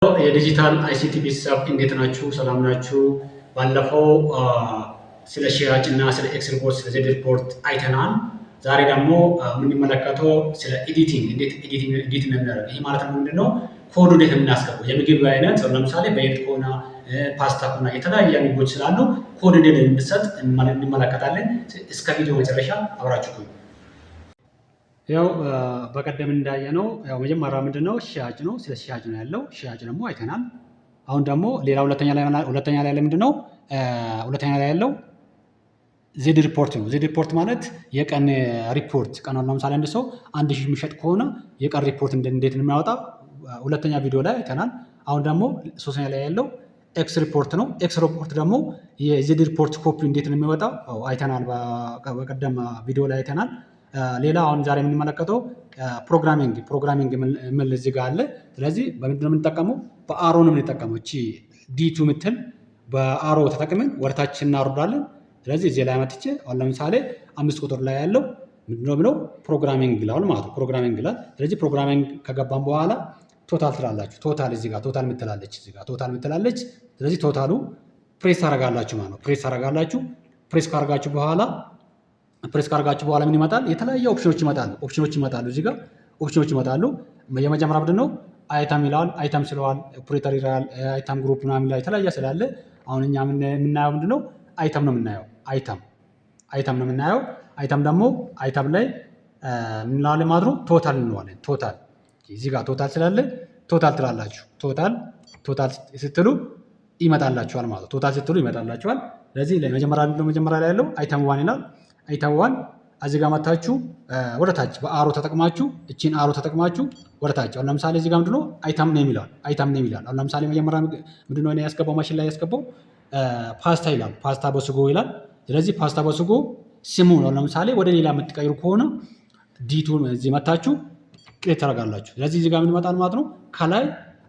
የዲጂታል አይሲቲ ቤተሰብ እንዴት ናችሁ? ሰላም ናችሁ? ባለፈው ስለ ሽያጭ እና ስለ ኤክስ ሪፖርት ስለ ዜድ ሪፖርት አይተናል። ዛሬ ደግሞ የምንመለከተው ስለ ኤዲቲንግ እንዴት ኤዲት እንደምናደርግ። ይህ ማለት ምንድን ነው? ኮድ እንዴት የምናስገባው የምግብ አይነት ለምሳሌ በየት ከሆነ ፓስታ ከሆነ የተለያየ ምግቦች ስላሉ ኮድ እንዴት እንደምንሰጥ እንመለከታለን። እስከ ቪዲዮ መጨረሻ አብራችሁ ቆዩ። ያው በቀደም እንዳየነው ያው መጀመሪያ ምንድነው ሽያጭ ነው። ስለ ሽያጭ ነው ያለው። ሽያጭ ደግሞ አይተናል። አሁን ደግሞ ሌላ ሁለተኛ ላይ ምንድነው? ሁለተኛ ላይ ያለው ዜድ ሪፖርት ነው። ዜድ ሪፖርት ማለት የቀን ሪፖርት። ቀኑን ለምሳሌ አንድ ሰው 1000 የሚሸጥ ከሆነ የቀን ሪፖርት እንዴት ነው የሚያወጣ ሁለተኛ ቪዲዮ ላይ አይተናል። አሁን ደግሞ ሶስተኛ ላይ ያለው ኤክስ ሪፖርት ነው። ኤክስ ሪፖርት ደግሞ የዜድ ሪፖርት ኮፒ እንዴት ነው የሚወጣው አይተናል። በቀደም ቪዲዮ ላይ አይተናል። ሌላ አሁን ዛሬ የምንመለከተው ፕሮግራሚንግ የሚል እዚህ ጋር አለ። ስለዚህ በምንድን ነው የምንጠቀመው? በአሮ ነው የምንጠቀመው። እቺ ዲቱ ምትል በአሮ ተጠቅመን ወደታች እናወርዳለን። ስለዚህ እዚህ ላይ መጥቼ አሁን ለምሳሌ 5 ቁጥር ላይ ያለው ምንድነው ብለው ፕሮግራሚንግ ይላል ማለት ነው። ፕሮግራሚንግ ይላል። ስለዚህ ፕሮግራሚንግ ከገባን በኋላ ቶታል ትላላችሁ። ቶታል እዚህ ጋር ቶታል ምትላለች፣ እዚህ ጋር ቶታል ምትላለች። ስለዚህ ቶታሉ ፕሬስ ታደርጋላችሁ ማለት ነው። ፕሬስ ታደርጋላችሁ። ፕሬስ ካደርጋችሁ በኋላ ምን ይመጣል? የተለያየ ኦፕሽኖች ይመጣሉ። እዚህ ጋር ኦፕሽኖች ይመጣሉ። የመጀመሪያ ምንድን ነው? አይተም ይላል። አይተም ስለዋል ኦፕሬተር ይላል። አይተም ግሩፕ ምናምን ላይ የተለያየ ስላለ አሁን እኛ የምናየው ምንድን ነው? አይተም ነው የምናየው። አይተም ነው የምናየው። አይተም ደግሞ አይተም ላይ ምን እንለዋለን ማለት ነው? ቶታል እንለዋለን። ቶታል እዚህ ጋር ቶታል ስላለ ቶታል ትላላችሁ። ቶታል ስትሉ ይመጣላችኋል ማለት ነው። ቶታል ስትሉ ይመጣላችኋል። ስለዚህ መጀመሪያ ላይ ያለው አይተም ዋን ይላል። አይተም ዋን እዚህ ጋር መታችሁ ወደ ታች በአሮ ተጠቅማችሁ እቺን አሮ ተጠቅማችሁ ወደ ታች። አሁን ለምሳሌ እዚህ ጋር ምንድነው? አይተም ኔም ይላል። አሁን ለምሳሌ መጀመሪያ ምንድነው እኔ ያስገባው ማሽን ላይ ያስገባው ፓስታ ይላል። ፓስታ በስጎ ይላል። ስለዚህ ፓስታ በስጎ ስሙ ነው። ለምሳሌ ወደ ሌላ የምትቀይሩ ከሆነ ዲቱን እዚህ መታችሁ ክሬት ታደርጋላችሁ። ስለዚህ እዚህ ጋር ምን ይመጣል ማለት ነው? ከላይ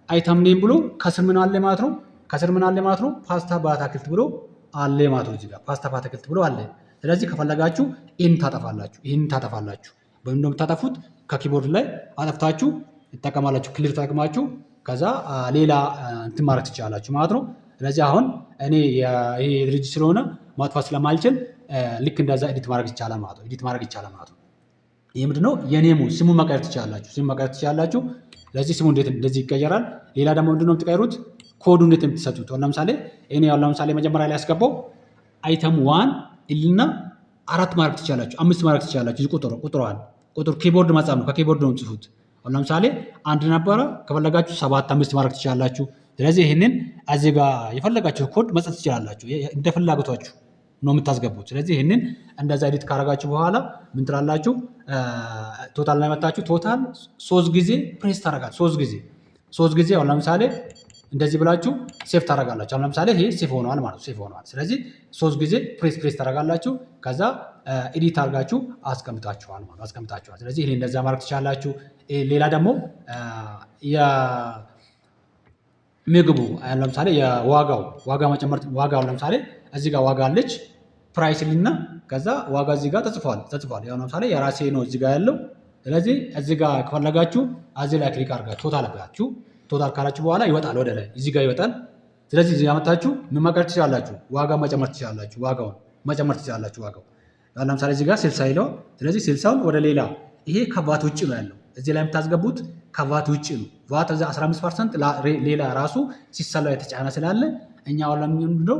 አይተም ኔም ብሎ ከስር ምን አለ ማለት ነው? ፓስታ በአትክልት ብሎ አለ ማለት ነው። እዚህ ጋር ፓስታ በአትክልት ብሎ አለ። ስለዚህ ከፈለጋችሁ ይህን ታጠፋላችሁ። በምን ነው የምታጠፉት? ከኪቦርድ ላይ አጠፍታችሁ ትጠቀማላችሁ። ክሊር ተጠቅማችሁ ከዛ ሌላ እንትን ማድረግ ትችላላችሁ ማለት ነው። ስለዚህ አሁን እኔ ይሄ ድርጅት ስለሆነ ማጥፋት ስለማልችል ልክ እንደዛ ኤዲት ማድረግ ይቻላል ማለት ነው። ይህ ምንድነው? የኔሙ ስሙን መቀየር ትችላላችሁ። ስለዚህ ስሙ እንዴት እንደዚህ ይቀየራል። ሌላ ደግሞ ምንድነው የምትቀይሩት? ኮዱ እንዴት የምትሰጡት? ለምሳሌ መጀመሪያ ላይ ያስገባው አይተም ዋን እና 4 ማድረግ ትችላላችሁ፣ 5 ማድረግ ትችላላችሁ። ቁጥር ኪቦርድ መጻፍ ነው። ከኪቦርድ ነው የምትጽፉት። አሁን ለምሳሌ 1 ነበረ፣ ከፈለጋችሁ 7 5 ማድረግ ትችላላችሁ። ስለዚህ ይህንን እዚህ ጋር የፈለጋችሁ ኮድ መጻፍ ትችላላችሁ። እንደ ፍላጎታችሁ ነው የምታስገቡት። ስለዚህ ይህንን እንደዛ ኤዲት ካደረጋችሁ በኋላ ምን ትላላችሁ? ቶታል ላይ መጣችሁ። ቶታል 3 ጊዜ ፕሬስ ታደርጋላችሁ። 3 ጊዜ አሁን ለምሳሌ እንደዚህ ብላችሁ ሴፍ ታደርጋላችሁ። አሁን ለምሳሌ ይሄ ሴፍ ሆኗል ማለት ነው። ሴፍ ሆኗል። ስለዚህ 3 ጊዜ ፕሬስ ታደርጋላችሁ። ከዛ ኤዲት አድርጋችሁ አስቀምጣችኋል ማለት አስቀምጣችኋል። ስለዚህ ይሄ እንደዛ ማድረግ ትችላላችሁ። ሌላ ደግሞ የምግቡ ለምሳሌ ዋጋ መጨመር ለምሳሌ እዚህ ጋር ዋጋ አለች ፕራይስ ልና ከዛ ዋጋ እዚህ ጋር ተጽፏል። ያው ለምሳሌ የራሴ ነው እዚህ ጋር ያለው። ስለዚህ እዚህ ጋር ከፈለጋችሁ እዚህ ላይ ክሊክ አድርጋችሁ ቶታል ካላችሁ በኋላ ይወጣል፣ ወደ ላይ እዚህ ጋር ይወጣል። ስለዚህ እዚህ ያመጣችሁ ምን ማድረግ ትችላላችሁ? ዋጋ መጨመር ትችላላችሁ። ዋጋውን መጨመር ትችላላችሁ። ዋጋው ለምሳሌ እዚህ ጋር 60 ይለው። ስለዚህ 60ውን ወደ ሌላ ይሄ ከቫት ውጭ ነው ያለው። እዚህ ላይ የምታስገቡት ከቫት ውጭ ነው። ቫት 15% ሌላ ራሱ ሲሰላ የተጫነ ስላለ እኛ ምንድነው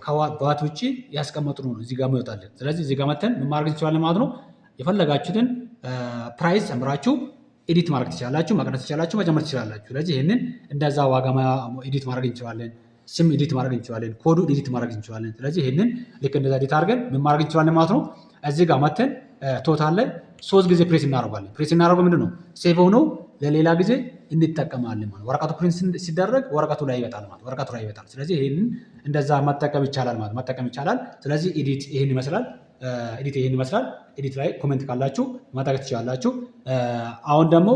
ከቫት ውጭ ያስቀመጡ ነው እዚህ ጋር ይወጣልን። ስለዚህ እዚህ ጋር መተን ምን ማድረግ እንችላለን ማለት ነው? የፈለጋችሁትን ፕራይስ ጨምራችሁ ኤዲት ማድረግ ትችላላችሁ፣ መቀነስ ትችላላችሁ፣ መጨመር ትችላላችሁ። ስለዚህ ይህንን እንደዛ ዋጋ ኤዲት ማድረግ እንችላለን፣ ስም ኤዲት ማድረግ እንችላለን፣ ኮዱ ኤዲት ማድረግ እንችላለን። ስለዚህ ይህንን ልክ እንደዛ ኤዲት አድርገን ምን ማድረግ እንችላለን ማለት ነው? እዚህ ጋር መተን ቶታል ላይ 3 ጊዜ ፕሬስ እናደርጋለን። ፕሬስ እናደርገው ምንድን ነው? ሴቭ ሆኖ ለሌላ ጊዜ እንጠቀማለን ማለት ወረቀቱ ፕሪንት ሲደረግ ወረቀቱ ላይ ይወጣል። ስለዚህ ይህንን እንደዛ መጠቀም ይቻላል። ስለዚህ ኤዲት ይህን ይመስላል። ኤዲት ላይ ኮሜንት ካላችሁ ማድረግ ትችላላችሁ። አሁን ደግሞ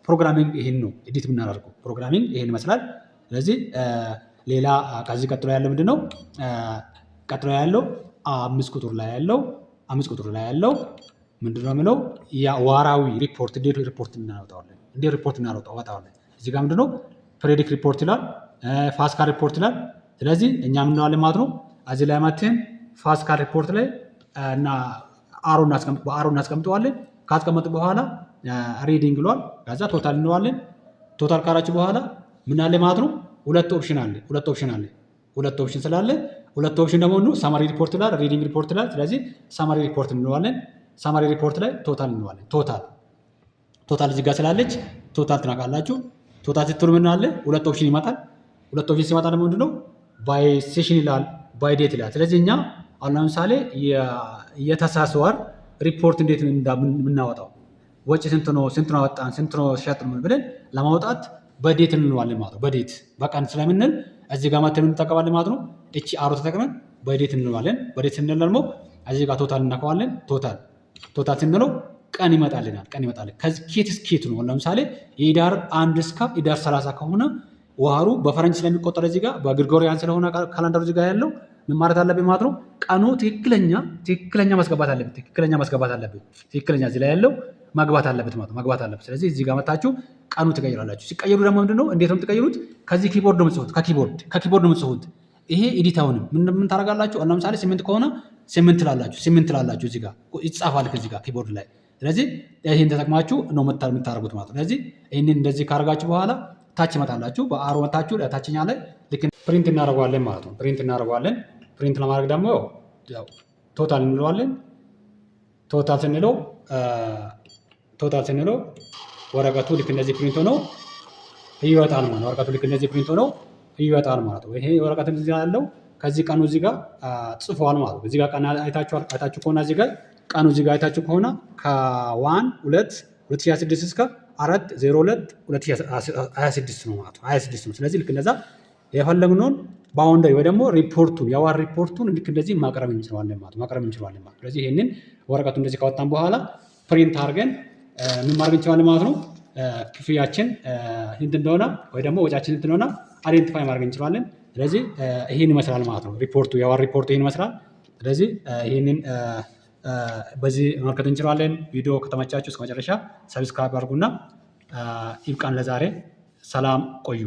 ፕሮግራሚንግ ይህን ነው ኤዲት የምናደርገው። ፕሮግራሚንግ ይህን ይመስላል። ስለዚህ ሌላ ከዚህ ቀጥሎ ያለው ምንድን ነው? ቀጥሎ ያለው 5 ቁጥር ላይ ያለው ምንድን ነው የምለው? የወራዊ ሪፖርት እንዴት ሪፖርት እናወጣዋለን? እዚህ ጋር ምንድነው ፕሬዲክ ሪፖርት ይላል፣ ፋስካ ሪፖርት ይላል። ስለዚህ እኛ ምን እንለዋለን ማለት ነው እዚህ ላይ መተን ፋስካ ሪፖርት ላይ እና በአሮ እናስቀምጠዋለን። ካስቀመጥ በኋላ ሪዲንግ ብሏል። ከዛ ቶታል እንለዋለን። ቶታል ካላችሁ በኋላ ምን አለ ማለት ነው ሁለት ኦፕሽን አለ። ሁለት ኦፕሽን ስላለ ሁለት ኦፕሽን ደግሞ ነው ሳማሪ ሪፖርት ይላል፣ ሪዲንግ ሪፖርት ይላል። ስለዚህ ሳማሪ ሪፖርት እንለዋለን። ሳማሪ ሪፖርት ላይ ቶታል እንለዋለን። ቶታል እዚህ ጋር ስላለች ቶታል ትናቃላችሁ። ቶታል ስትሉ ምን አለ ሁለት ኦፕሽን ይመጣል። ሁለት ኦፕሽን ሲመጣ ደግሞ ምንድነው ባይ ሴሽን ይላል፣ ባይ ዴት ይላል። ስለዚህ እኛ አሁን ለምሳሌ የታህሳስ ወር ሪፖርት እንዴት የምናወጣው ወጪ ስንት ነው አወጣን፣ ስንት ነው ሸጥን ብለን ለማውጣት በዴት እንለዋለን ማለት ነው። በዴት በቀን ስለምንል እዚህ ጋር ማተም እንጠቀማለን ማለት ነው። እቺ አሮ ተጠቅመን በዴት እንለዋለን። በዴት ስንል ደግሞ እዚህ ጋር ቶታል እናከዋለን። ቶታል ስንለው ቀን ይመጣልናል። ከኬት እስከ ኬት ነው። ለምሳሌ የኢዳር 1 እስከ ኢዳር 30 ከሆነ ወሩ በፈረንጅ ስለሚቆጠር እዚህ ጋር በግሪጎሪያን ስለሆነ ካላንደሩ እዚህ ጋር ያለው ምን ማለት አለብን ማለት ነው። ቀኑ ትክክለኛ ማስገባት አለብን። ትክክለኛ እዚህ ላይ ያለው ማግባት አለበት ማለት ነው። ማግባት አለበት። ስለዚህ እዚህ ጋር መታችሁ ቀኑ ትቀይራላችሁ። ሲቀየሩ ደግሞ ምንድነው እንዴት ነው የምትቀይሩት? ከዚህ ኪቦርድ ነው የምትጽፉት። ከኪቦርድ ነው የምትጽፉት። ይሄ ኤዲታውንም ምን ታደርጋላችሁ? ለምሳሌ 8 ከሆነ 8 ትላላችሁ። እዚህ ጋር ይጻፋል ከዚህ ጋር ኪቦርድ ላይ። ስለዚህ ይሄን ተጠቅማችሁ ነው የምታደርጉት ማለት ነው። ስለዚህ ይሄንን እንደዚህ ካደርጋችሁ በኋላ ታች መጣላችሁ። በአሮ መታችሁ ለታችኛ ላይ ልክ ፕሪንት እናደርገዋለን ማለት ነው። ፕሪንት ለማድረግ ደግሞ ያው ቶታል እንለዋለን። ቶታል ስንለው ወረቀቱ ልክ እንደዚህ ፕሪንት ሆኖ ይወጣል ማለት ነው። ይሄ ወረቀት እዚህ ያለው ከዚህ ቀኑ እዚህ ጋር ጽፏል ማለት ነው። እዚህ ጋር ቀን አይታችሁ ከሆነ እዚህ ጋር ቀኑ እዚህ ጋር አይታችሁ ከሆነ ከ1 2 2026 እስከ 4/02 2026 ነው ማለት ነው። 26 ነው። ስለዚህ ልክ እንደዛ የፈለግነውን ባውንደሪ ወይ ደግሞ የዋር ሪፖርቱን ልክ እንደዚህ ማቅረብ እንችላለን ማለት ነው። ስለዚህ ይሄንን ወረቀቱ እንደዚህ ካወጣን በኋላ ፕሪንት አድርገን ምን ማድረግ እንችላለን ማለት ነው። ክፍያችን ስንት እንደሆነ ወይ ደግሞ ወጫችን ስንት እንደሆነ አይደንቲፋይ ማድረግ እንችላለን። ስለዚህ ይሄን ይመስላል ማለት ነው። የዋር ሪፖርቱ ይሄን ይመስላል። ስለዚህ ይሄንን በዚህ መመልከት እንችላለን። ቪዲዮ ከተመቻችሁ እስከ መጨረሻ ሰብስክራይብ አድርጉና ይብቃን። ለዛሬ ሰላም ቆዩ።